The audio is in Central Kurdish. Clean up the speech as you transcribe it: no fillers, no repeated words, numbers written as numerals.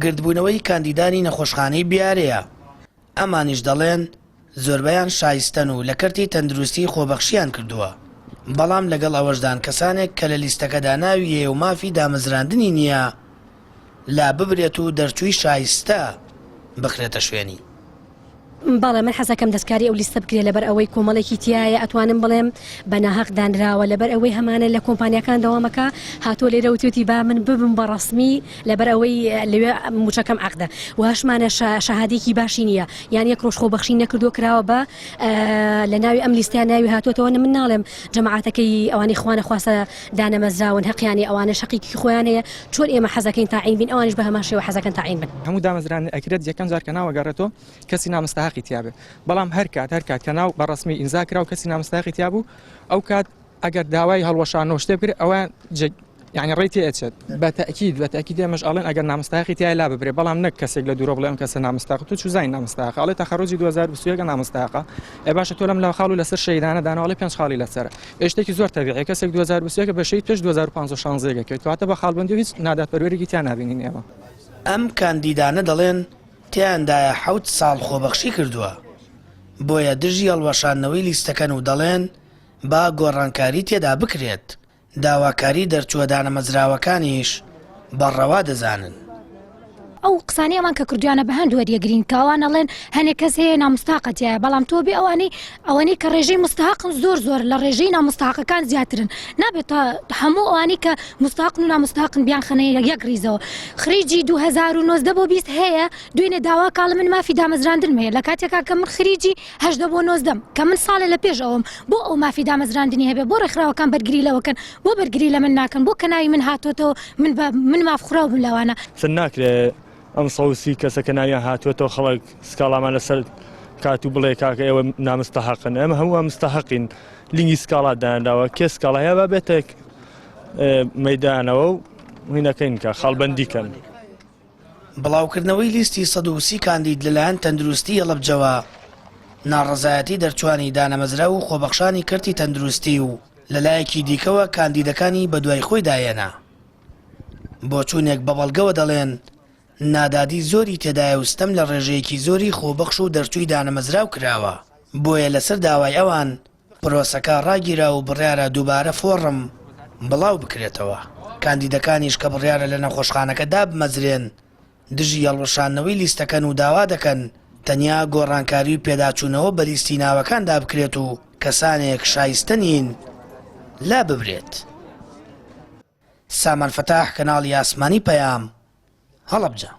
گردبوونەوەی کاندیدانی نەخۆشخانەی بیارەیە. ئەمانیش دەڵێن زۆربەیان شایستەن و لە کەرتی تەندروستی خۆبەخشیان کردووە، بەڵام لەگەڵ ئەوەشدان کەسانێک کە لە لیستەکەدا ناوی هەیە و مافی دامەزراندنی نییە لا ببرێت و دەرچووی شایستە بخرێتە شوێنی. بەڵێ من حەزەکەم دەستکاری ئەو لیستە بکرێت لەبەر ئەوەی کۆمەڵێکی تایە ئەتوانم بڵێم بە ناحەق دانراوە لەبەر ئەوەی هەمانە لە کۆمپانیەکان دەوامەکە هاتۆ لێرە وتوتی با من ببم بە ڕسمی لەبەر ئەوەی لەوێ موچەکەم عەقدە و هەشمانە شەهادێکی باشی نییە، یان یەک ڕۆژ خۆبەخشی نەکردو کراوە بە لە ناوی ئەم لیستیان ناوی هاتوۆتەوە. من ناڵێم جەماعەتەکەی ئەوانی خوانە خواستە دانەمەزراون حەقیانی ئەوانە شەقیکی خۆیان هەیە، چۆن ئێمە حەزەکەین تاعین بین ئەوانش بە هەمان شێوە حەزەکەن تاعین بن. هەموو دامەزران ئەکرێت یەکەم جار کە ناوەگەڕێتەوە کەسی نامستەحقی تیابێ، بەڵام هەر کات کە ناو بەڕسمی ئینزاکرا و کەسی نامستەحقی تیابوو ئەو کات ئەگەر داوای هەڵوەشانەوە شتێ بکرێت ئەوە یعنی ڕێتی ئەچێت بە تەکید ئێمەش ئەڵێن ئەگەر نامستەحقی تیای لا ببرێ، بەڵام نەک کەسێک لە دوورە بڵێ ئەم کەسە نامستەحق تو چوزای نامستەحق ئەڵێ تەخەڕۆجی 2021 نامستەحقە. باشە تۆ لەم لە خاڵ و لەسەر شەیدانە داناوەڵی 5 خاڵی لەسەرە شتێکی زۆر تەبیعی کەسێک 2021 بە شەید پێش 2015 گەکەوێت کاتە بە خاڵبندی هیچ ناداتپەروەرێکی تیا نابینین ئێمە. ئەم کاندیدانە دەڵێن تیاندایە 7 ساڵ خۆبەخشی کردووە، بۆیە دژی هەڵوەشاندنەوەی لیستەکەن و دەڵێن با گۆڕانکاری تێدا بکرێت، داواکاری دەرچووە دانەمەزراوەکانیش بەڕەوا دەزانن. ئەو قسانی ئەمان کە کردویانە بە هەند وەریەگرین کاوان ئەڵێن هەنێک کەس هەیە نامستاقەتیایە، بەڵام تۆ بێ ئەوانەی کە ڕێژەی مستحقن زۆر لە ڕێژەی نامستحقەکان زیاترن، نابێت هەموو ئەوانی کە مستحقن و نامستحقن بیان خەنەیە یەک ڕیزەوە. خریجی 2019 بۆ 20 هەیە، دوێنێ داوا کاڵ من مافی دامەزراندن هەیە لە کاتێکا کە من خریجی 8 بۆ 19 کە من ساڵێ لە پێش ئەوم بۆ ئەو مافی دامەزراندنی هەبێ بۆ ڕێکخراوەکان بەرگری لەوەکەن بۆ بەرگری لە من ناکەن بۆ کەناوی من هاتوۆتەوە من مافخراو بم لەوانە ناکرێت ئەم سەوسی کەسەکە ناویان هاتوێتەوە خەڵک سکاڵامان لەسەر کات و بڵێ کاکە ئێوە نامستەحقن، ئەمە هەموو مستەحقین لینگی سکاڵات دانراوە کێ سکاڵایە با بێتێک مەیدانەوە و هینەکەین کە خاڵبەندیکەن. بڵاوکردنەوەی لیستی 130 کاندید لەلایەن تەندروستی هەڵەبجەوە ناڕەزایەتی دەرچوانی دانەمەزرا و خۆبەخشانی کەرتی تەندروستی و لەلایەکی دیکەوە کاندیدەکانی بەدوای خۆی دایەنا. بۆ چوونێک بە بەڵگەوە دەڵێن نادادی زۆری تێدایە وستەم لە ڕێژەیەکی زۆری خۆبەخش و دەرچووی دانەمەزراو کراوە، بۆیە لەسەر داوای ئەوان پرۆسەکە ڕاگیرا و بڕیارە دووبارە فۆڕم بڵاو بکرێتەوە. کاندیدەکانیش کە بڕیارە لە نەخۆشخانەکەدا بمەزرێن دژی هەڵوەشاندنەوەی لیستەکەن و داوا دەکەن تەنیا گۆڕانکاری و پێداچوونەوە بە لیستی ناوەکاندا بکرێت و کەسانێک شایستە نین لا ببرێت. سامان فەتاح، کەناڵی ئاسمانی پەیام، هەڵەبجە.